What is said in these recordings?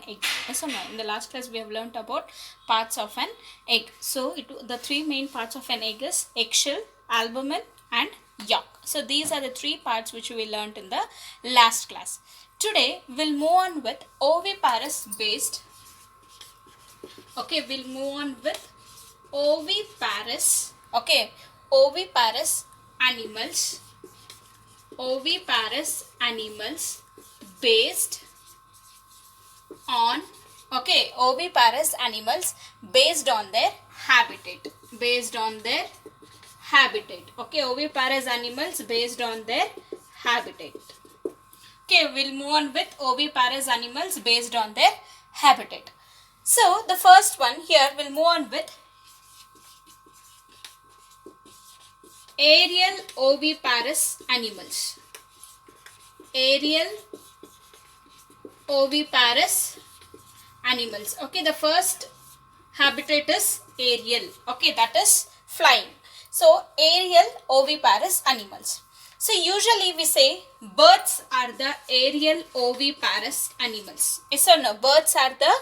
egg. Yes or no? In the last class we have learnt about parts of an egg. So the three main parts of an egg is eggshell, albumen and yolk. So these are the three parts which we learnt in the last class. Today we'll move on with oviparous based. Okay, we'll move on with oviparous. Okay, oviparous animals. Oviparous animals based on oviparous animals based on their habitat. Okay, oviparous animals based on their habitat. Okay, we'll move on with oviparous animals based on their habitat. So the first one here, we'll move on with aerial oviparous animals. Aerial oviparous animals. Okay, the first habitat is aerial. Okay, that is flying. So aerial oviparous animals. So usually we say birds are the aerial oviparous animals. Yes or no? Birds are the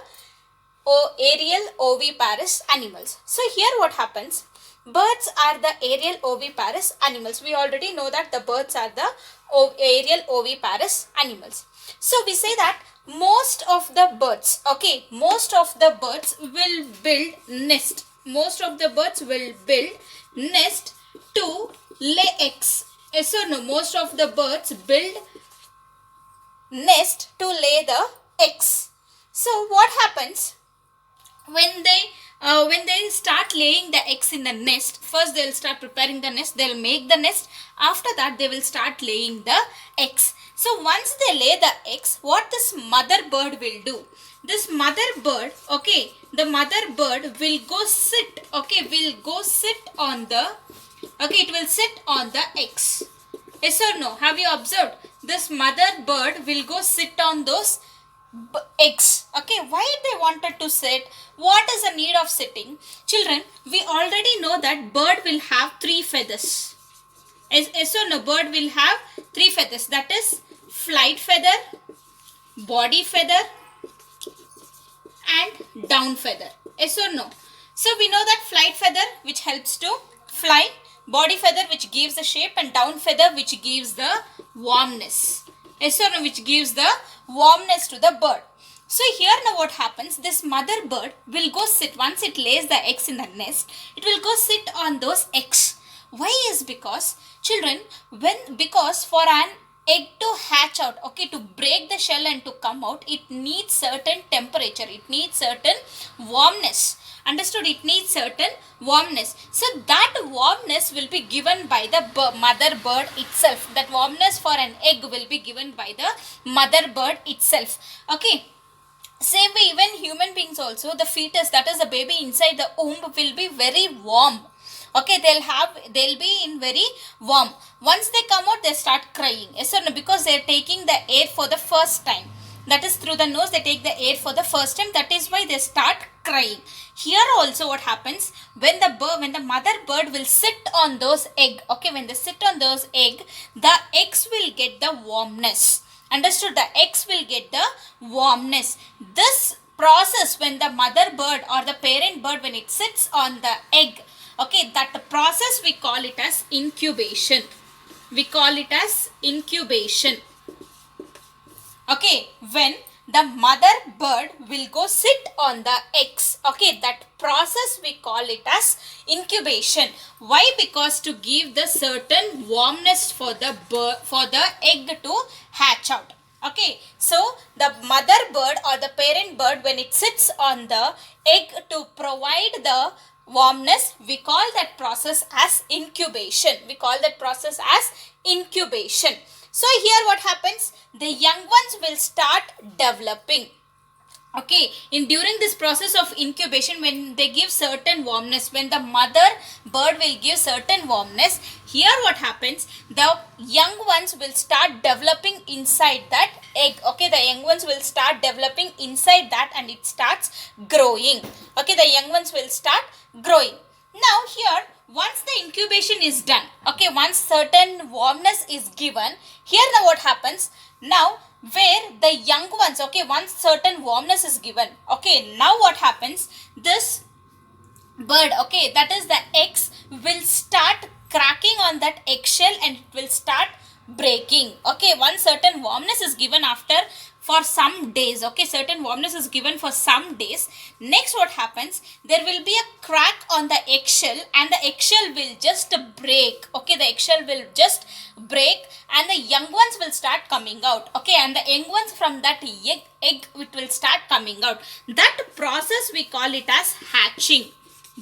aerial oviparous animals. So here what happens? Birds are the aerial oviparous animals. We already know that the birds are the aerial oviparous animals. So we say that most of the birds, okay, most of the birds will build nest. Most of the birds will build nest to lay eggs. Yes or no? Most of the birds build nest to lay the eggs. So what happens? When they start laying the eggs in the nest, first they will start preparing the nest, they will make the nest. After that they will start laying the eggs. So once they lay the eggs, what this mother bird will do? This mother bird, okay, the mother bird will go sit, okay, will go sit on the, okay, it will sit on the eggs. Yes or no? Have you observed? This mother bird will go sit on those eggs. Okay, why they wanted to sit? What is the need of sitting? Children, we already know that bird will have 3 feathers. Yes or no? Bird will have 3 feathers. That is flight feather, body feather and down feather. Yes or no? So we know that flight feather which helps to fly, body feather which gives the shape, and down feather which gives the warmness. Yes or no? Which gives the warmness to the bird. So here now what happens? This mother bird will go sit, once it lays the eggs in the nest, it will go sit on those eggs. Why is because, children, because for an egg to hatch out, okay, to break the shell and to come out, it needs certain temperature, it needs certain warmness. Understood? It needs certain warmness. So that warmness will be given by the mother bird itself. That warmness for an egg will be given by the mother bird itself. Okay. Same way, even human beings also, the fetus, that is the baby inside the womb, will be very warm. Okay, they'll be in very warm. Once they come out, they start crying. Yes or no? Because they are taking the air for the first time. That is through the nose, they take the air for the first time. That is why they start crying. Here also what happens, when the mother bird will sit on those egg, okay, when they sit on those egg, the eggs will get the warmness. Understood? The eggs will get the warmness. This process, when the mother bird or the parent bird, when it sits on the egg, okay, that process we call it as incubation. We call it as incubation. Okay, when the mother bird will go sit on the eggs, okay, that process we call it as incubation. Why? Because to give the certain warmness for the egg to hatch out. Okay, so the mother bird or the parent bird, when it sits on the egg to provide the warmness, we call that process as incubation. We call that process as incubation. So here what happens? The young ones will start developing. Okay, during this process of incubation, when they give certain warmness, when the mother bird will give certain warmness, here what happens? The young ones will start developing inside that egg. Okay, the young ones will start developing inside that and it starts growing. Okay, the young ones will start growing. Now here, once the incubation is done, okay, once certain warmness is given, here now what happens? Now where the young ones, okay, once certain warmness is given, okay, now what happens, this bird, okay, that is the eggs will start cracking on that eggshell and it will start breaking. Okay, one certain warmness is given after for some days, okay, certain warmness is given for some days. Next what happens, there will be a crack on the eggshell and the eggshell will just break. Okay, the eggshell will just break and the young ones will start coming out. Okay, and the young ones from that egg it will start coming out. That process we call it as hatching.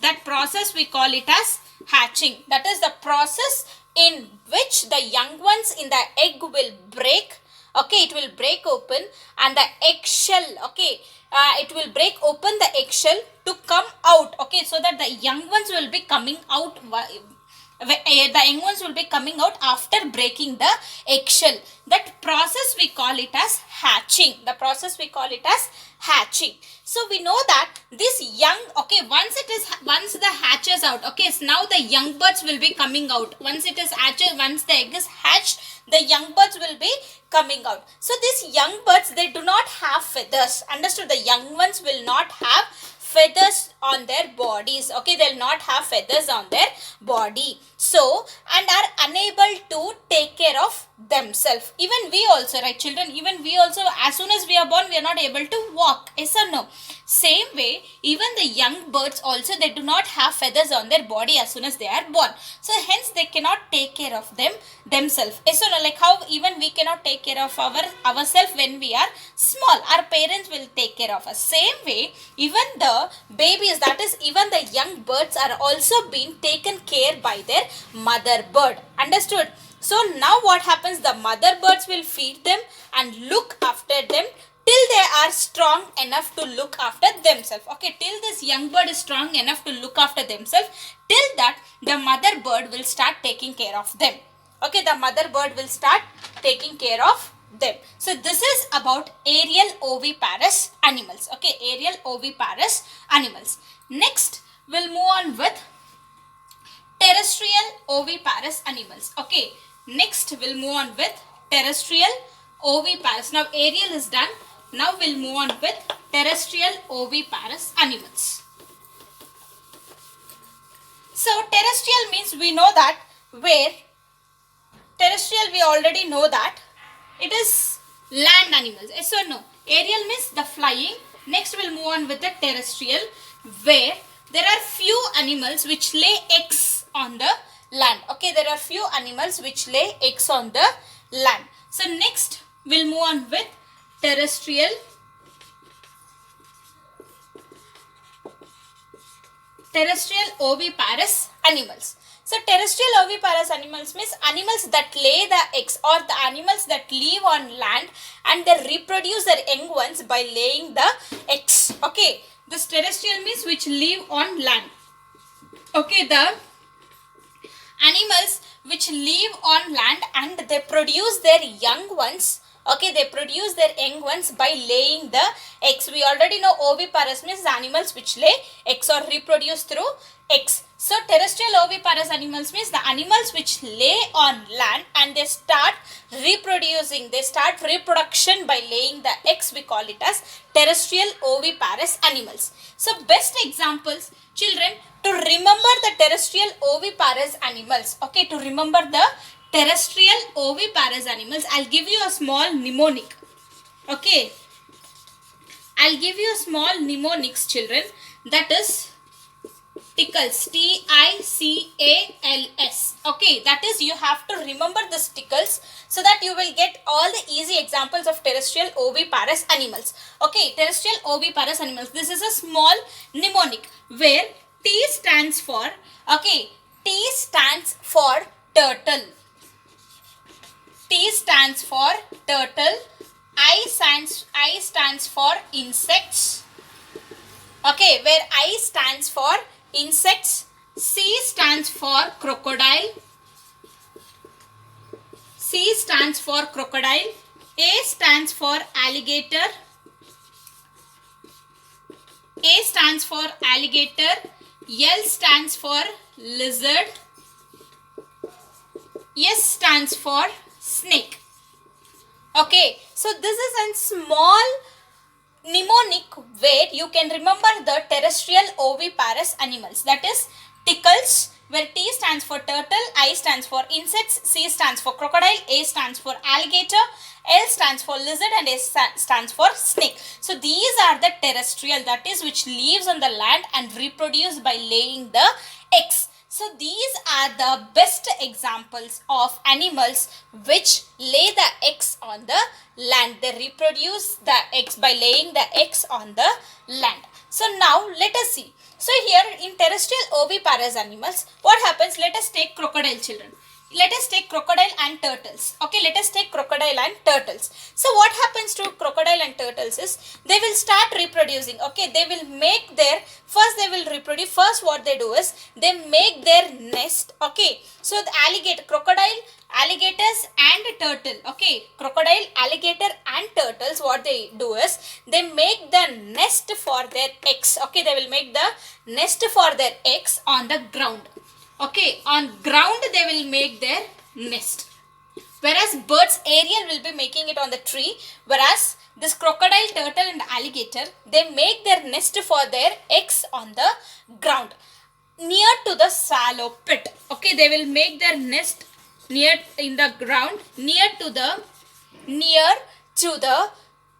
That process we call it as hatching. That is the process in which the young ones in the egg will break. Okay, it will break open and the eggshell, okay, it will break open the eggshell to come out. Okay, so that the young ones will be coming out. The young ones will be coming out after breaking the eggshell. That process we call it as hatching. The process we call it as hatching. So we know that this young, okay, once the hatches out, okay, so now the young birds will be coming out. Once it is hatched, once the egg is hatched, the young birds will be coming out. So these young birds, they do not have feathers. Understood? The young ones will not have feathers on their bodies. Okay, they'll not have feathers on their body. So, and are unable to take care of themselves. Even we also, right children, even we also, as soon as we are born, we are not able to walk. Yes or no? Same way, even the young birds also, they do not have feathers on their body as soon as they are born. So hence they cannot take care of themselves. Yes or no? Like how even we cannot take care of ourselves when we are small. Our parents will take care of us. Same way, even the babies, that is even the young birds, are also being taken care by their mother bird. Understood? So now what happens, the mother birds will feed them and look after them till they are strong enough to look after themselves. Okay, till this young bird is strong enough to look after themselves, till that the mother bird will start taking care of them. Okay, the mother bird will start taking care of them. So this is about aerial oviparous animals. Okay, aerial oviparous animals. Next we'll move on with terrestrial oviparous animals. Okay, next we'll move on with terrestrial oviparous. Now aerial is done. Now we'll move on with terrestrial oviparous animals. So terrestrial means we know that where terrestrial we already know that it is land animals. Yes or no? Aerial means the flying. Next we'll move on with the terrestrial where there are few animals which lay eggs on the land. Okay, there are few animals which lay eggs on the land. So next we'll move on with terrestrial oviparous animals. So terrestrial oviparous animals means animals that lay the eggs or the animals that live on land and they reproduce their young ones by laying the eggs. Okay, this terrestrial means which live on land. Okay, the animals which live on land and they produce their young ones. Okay, they produce their young ones by laying the eggs. We already know oviparous means animals which lay eggs or reproduce through eggs. So terrestrial oviparous animals means the animals which lay on land and they start reproducing. They start reproduction by laying the eggs. We call it as terrestrial oviparous animals. So best examples, children, to remember the terrestrial oviparous animals. Okay, to remember the terrestrial oviparous animals, I'll give you a small mnemonic. Okay, I'll give you a small mnemonics, children. That is tickles. T-I-C-A-L-S. Okay, that is you have to remember the tickles so that you will get all the easy examples of terrestrial oviparous animals. Okay, terrestrial oviparous animals. This is a small mnemonic where T stands for, okay, T stands for turtle. T stands for turtle. I stands for insects. Okay, where I stands for insects. C stands for crocodile. C stands for crocodile. A stands for alligator. A stands for alligator. L stands for lizard. S stands for snake. Okay, So this is in small mnemonic where you can remember the terrestrial oviparous animals, that is tickles, where T stands for turtle, I stands for insects, C stands for crocodile, A stands for alligator, L stands for lizard, and S stands for snake. So these are the terrestrial, that is which lives on the land and reproduce by laying the eggs. So these are the best examples of animals which lay the eggs on the land. They reproduce the eggs by laying the eggs on the land. So now let us see. So here in terrestrial oviparous animals, what happens? Let us take crocodile, children. Let us take crocodile and turtles. Okay, let us take crocodile and turtles. So what happens to crocodile and turtles is they will start reproducing. Okay, they will make their, first they will reproduce. First what they do is they make their nest. Okay, so the alligator, crocodile, alligators and turtle. Okay, crocodile, alligator and turtles, what they do is they make the nest for their eggs. Okay, they will make the nest for their eggs on the ground. Okay, on ground they will make their nest. Whereas birds, Ariel will be making it on the tree. Whereas this crocodile, turtle and alligator, they make their nest for their eggs on the ground. Near to the shallow pit. Okay, they will make their nest near in the ground, near to the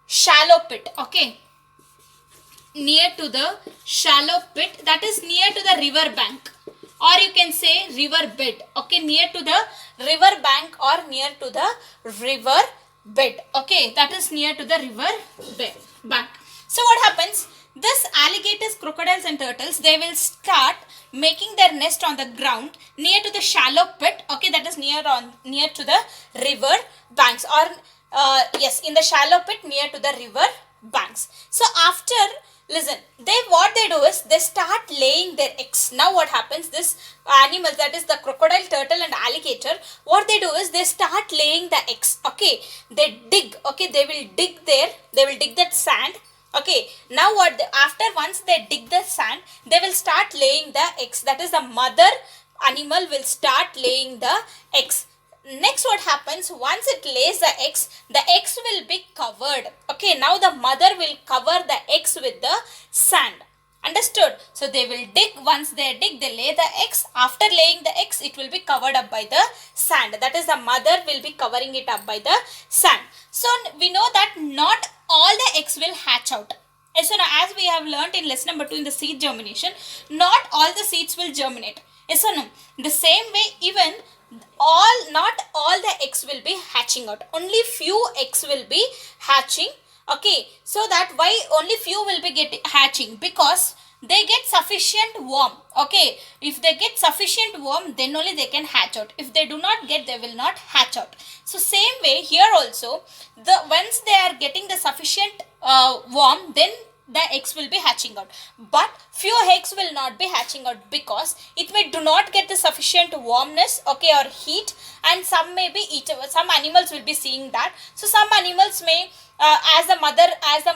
shallow pit. Okay. Near to the shallow pit, that is near to the river bank, or you can say river bed. Okay, near to the river bank or near to the river bed. Okay, that is near to the river bed bank. So what happens? This alligators, crocodiles and turtles, they will start making their nest on the ground near to the shallow pit. Okay, that is near to the river banks, or yes, in the shallow pit near to the river banks. So after, listen, what they do is they start laying their eggs. Now what happens? This animals, that is the crocodile, turtle and alligator, what they do is they start laying the eggs. Okay, they dig. Okay, they will dig that sand. Okay, now what after once they dig the sand, they will start laying the eggs. That is the mother animal will start laying the eggs. Next what happens, once it lays the eggs will be covered. Okay, now the mother will cover the eggs with the sand. Understood? So they will dig. Once they dig, they lay the eggs. After laying the eggs, it will be covered up by the sand. That is, the mother will be covering it up by the sand. So we know that not all the eggs will hatch out. And so now, as we have learnt in lesson number 2 in the seed germination, not all the seeds will germinate. Yes or no? The same way, even not all the eggs will be hatching out. Only few eggs will be hatching. Okay, so that why only few will be hatching? Because they get sufficient warmth. Okay, if they get sufficient warmth, then only they can hatch out. If they do not get, they will not hatch out. So same way here also, once they are getting the sufficient warmth, then the eggs will be hatching out. But few eggs will not be hatching out because it may do not get the sufficient warmness, okay, or heat, and some may be some animals will be seeing that. So some animals may as the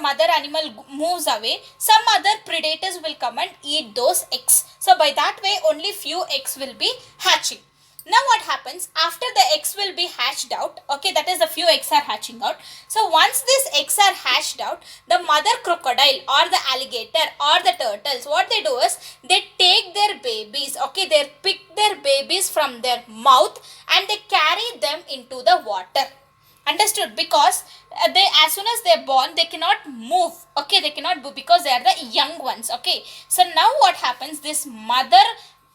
mother animal moves away, some other predators will come and eat those eggs. So by that way only few eggs will be hatching. Now what happens after the eggs will be hatched out? Okay, that is, the few eggs are hatching out. So once these eggs are hatched out, the mother crocodile or the alligator or the turtles, what they do is they take their babies. Okay, they pick their babies from their mouth and they carry them into the water. Understood? Because they, as soon as they are born, they cannot move. Okay, they cannot move because they are the young ones. Okay, so now what happens? This mother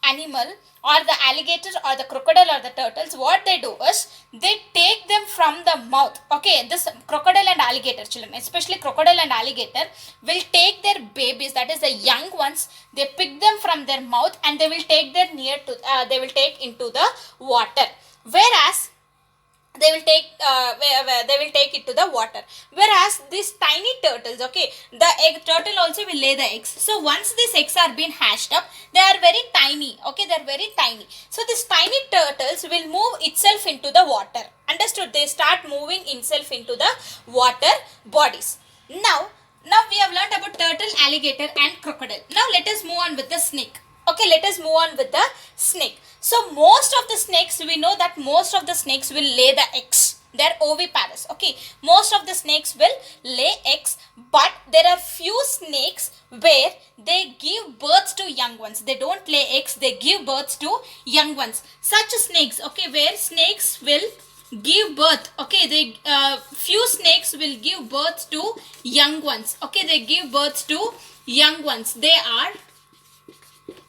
animal or the alligator or the crocodile or the turtles, what they do is they take them from the mouth. Okay, this crocodile and alligator, children, especially crocodile and alligator, will take their babies, that is the young ones, they pick them from their mouth and they will take their they will take into the water. Whereas they will take it to the water. Whereas these tiny turtles, okay, the egg turtle also will lay the eggs. So once these eggs are being hatched up, they are very tiny. Okay, they are very tiny. So these tiny turtles will move itself into the water. Understood? They start moving itself into the water bodies. Now we have learnt about turtle, alligator and crocodile. Now let us move on with the snake. Okay, let us move on with the snake. So most of the snakes, we know that most of the snakes will lay the eggs. They're oviparous. Okay, most of the snakes will lay eggs, but there are few snakes where they give birth to young ones. They don't lay eggs, they give birth to young ones. Such snakes, okay, where snakes will give birth, okay, they few snakes will give birth to young ones. Okay, they give birth to young ones. They are,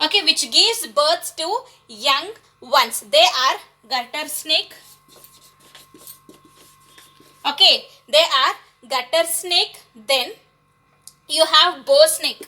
okay, which gives birth to young ones. They are garter snake. Okay, they are gutter snake. Then you have bow snake.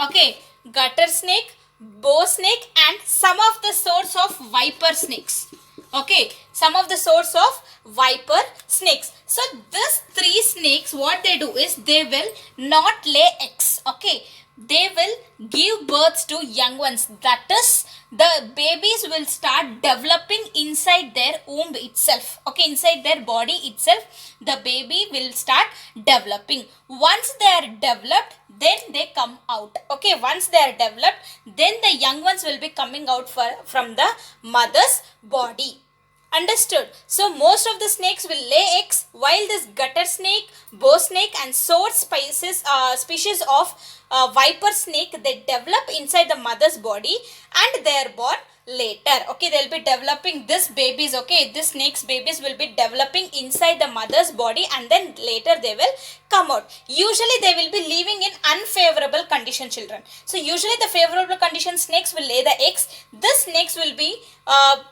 Okay, gutter snake, bow snake, and some of the sorts of viper snakes. Okay, some of the sorts of viper snakes. So these three snakes, what they do is they will not lay eggs. Okay, they will give birth to young ones. That is, the babies will start developing inside their womb itself. Okay, inside their body itself, the baby will start developing. Once they are developed, then they come out. Okay, once they are developed, then the young ones will be coming out from the mother's body. Understood? So most of the snakes will lay eggs, while this gutter snake, bow snake, and sword species of viper snake, they develop inside the mother's body and they are born later. Okay, they'll be developing this babies. Okay, this snake's babies will be developing inside the mother's body and then later they will come out. Usually they will be living in unfavorable condition, children. So usually the favorable condition snakes will lay the eggs. This snakes will be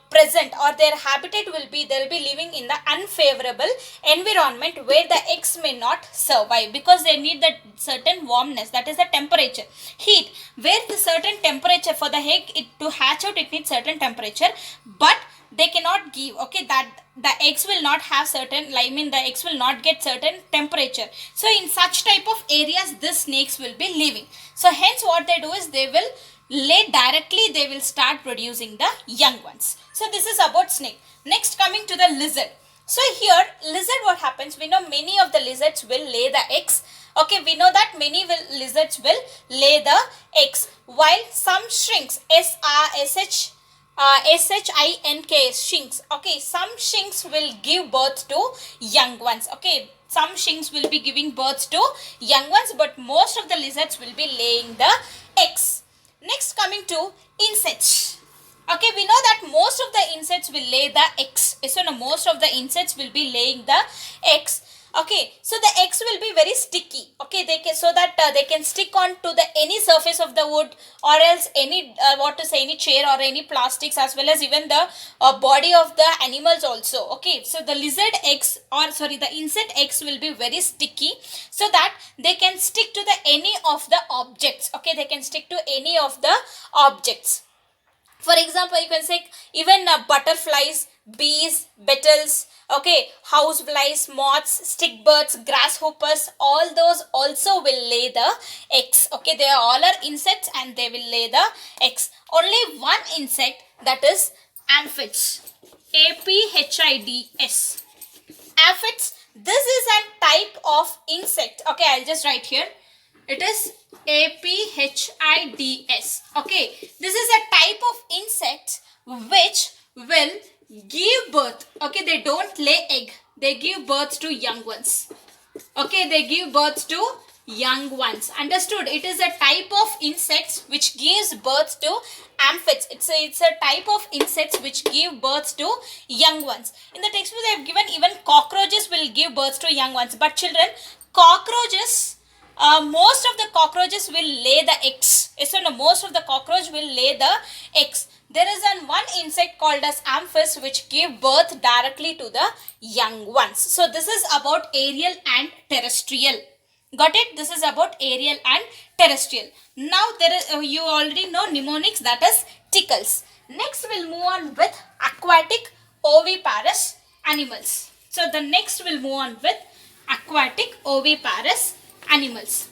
present, or their habitat will be, they will be living in the unfavorable environment where the eggs may not survive, because they need that certain warmness, that is the temperature, heat, where the certain temperature for the egg to hatch out, it needs certain temperature, but they cannot give, okay, that the eggs will not have certain, I mean the eggs will not get certain temperature. So in such type of areas, these snakes will be living. So hence what they do is they will lay directly, they will start producing the young ones. So this is about snake. Next, coming to the lizard. So here lizard, what happens, we know many of the lizards will lay the eggs. Okay, we know that many lizards will lay the eggs, while some shrinks, shinks. Okay, some shinks will give birth to young ones. Okay, some shinks will be giving birth to young ones, but most of the lizards will be laying the eggs. Next, coming to insects. Okay, we know that most of the insects will lay the eggs. So no, most of the insects will be laying the eggs. Okay, so the eggs will be very sticky. Okay, they can, so that they can stick on to the any surface of the wood, or else any any chair or any plastics, as well as even the body of the animals also. Okay, so the lizard eggs, or sorry, the insect eggs will be very sticky, so that they can stick to the any of the objects. Okay, they can stick to any of the objects. For example, you can say even butterflies, bees, beetles, okay, house flies, moths, stick birds, grasshoppers, all those also will lay the eggs. Okay, they all are insects and they will lay the eggs. Only one insect, that is aphids. Aphids. Aphids, this is a type of insect. Okay, I'll just write here. It is aphids. Okay, this is a type of insect which will give birth. Okay, they don't lay egg, they give birth to young ones. Okay, they give birth to young ones. Understood? It is a type of insects which gives birth to aphids. It's a type of insects which give birth to young ones. In the textbook they have given even cockroaches will give birth to young ones. But children, cockroaches, most of the cockroaches will lay the eggs. So no, most of the cockroach will lay the eggs. There is one insect called as amphis which give birth directly to the young ones. So this is about aerial and terrestrial. Got it? This is about aerial and terrestrial. Now there is, you already know mnemonics, that is tickles. Next we'll move on with aquatic oviparous animals. So the next we'll move on with aquatic oviparous animals.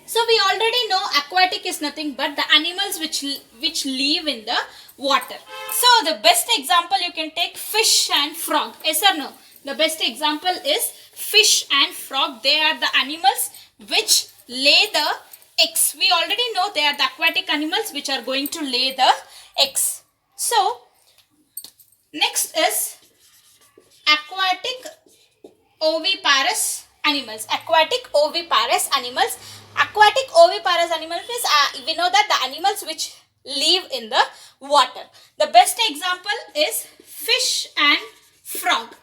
So we already know aquatic is nothing but the animals which live in the water. So the best example you can take fish and frog. Yes or no? The best example is fish and frog. They are the animals which lay the eggs. We already know they are the aquatic animals which are going to lay the eggs. So next is aquatic oviparous animals. Aquatic oviparous animals. Aquatic oviparous animals is we know that the animals which live in the water. The best example is fish and frog.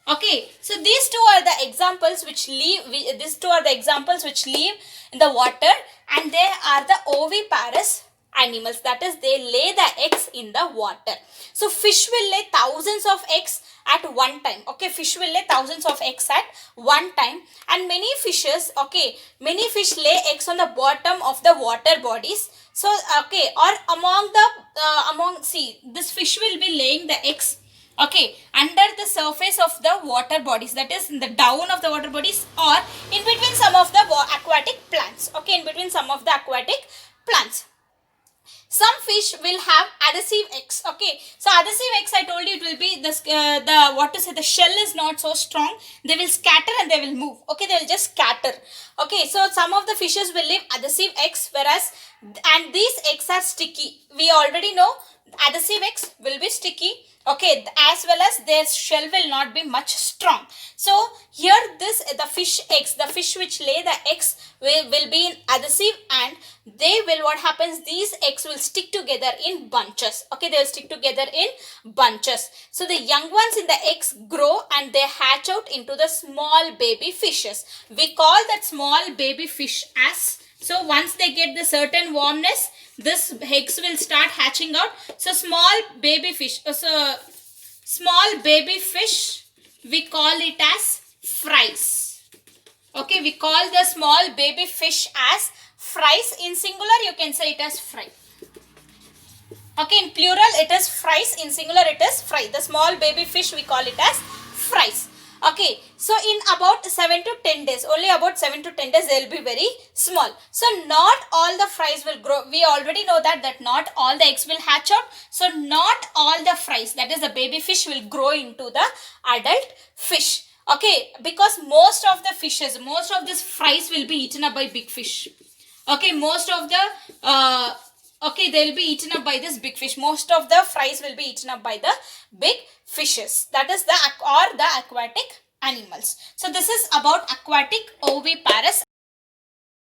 Okay, so these two are the examples which live. These two are the examples which live in the water, and they are the oviparous animals. That is, they lay the eggs in the water. So fish will lay thousands of eggs at one time. Okay, fish will lay thousands of eggs at one time, and many fishes. Okay, many fish lay eggs on the bottom of the water bodies. So okay, or among the see, this fish will be laying the eggs, okay, under the surface of the water bodies, that is in the down of the water bodies, or in between some of the aquatic plants. Okay, in between some of the aquatic plants. Some fish will have adhesive eggs. Okay, so adhesive eggs, I told you, it will be the what to say, the shell is not so strong. They will scatter and they will move. Okay, they will just scatter. Okay, so some of the fishes will leave adhesive eggs, whereas and these eggs are sticky. We already know adhesive eggs will be sticky. Okay, as well as their shell will not be much strong. So here the fish eggs, the fish which lay the eggs will be in adhesive, and they will, what happens, these eggs will stick together in bunches. Okay, they will stick together in bunches. So the young ones in the eggs grow and they hatch out into the small baby fishes. We call that small baby fish as, so once they get the certain warmness, this eggs will start hatching out. So small baby fish, we call it as fries. Okay, we call the small baby fish as fries. In singular, you can say it as fry. Okay, in plural, it is fries. In singular, it is fry. The small baby fish, we call it as fries. Okay, so in about 7 to 10 days, only about 7 to 10 days, they will be very small. So not all the fries will grow. We already know that not all the eggs will hatch out. So not all the fries, that is the baby fish, will grow into the adult fish. Okay, because most of the fishes, most of these fries will be eaten up by big fish. Okay, most of the okay, they will be eaten up by this big fish. Most of the fries will be eaten up by the big fishes. That is the aquatic animals. So this is about aquatic oviparous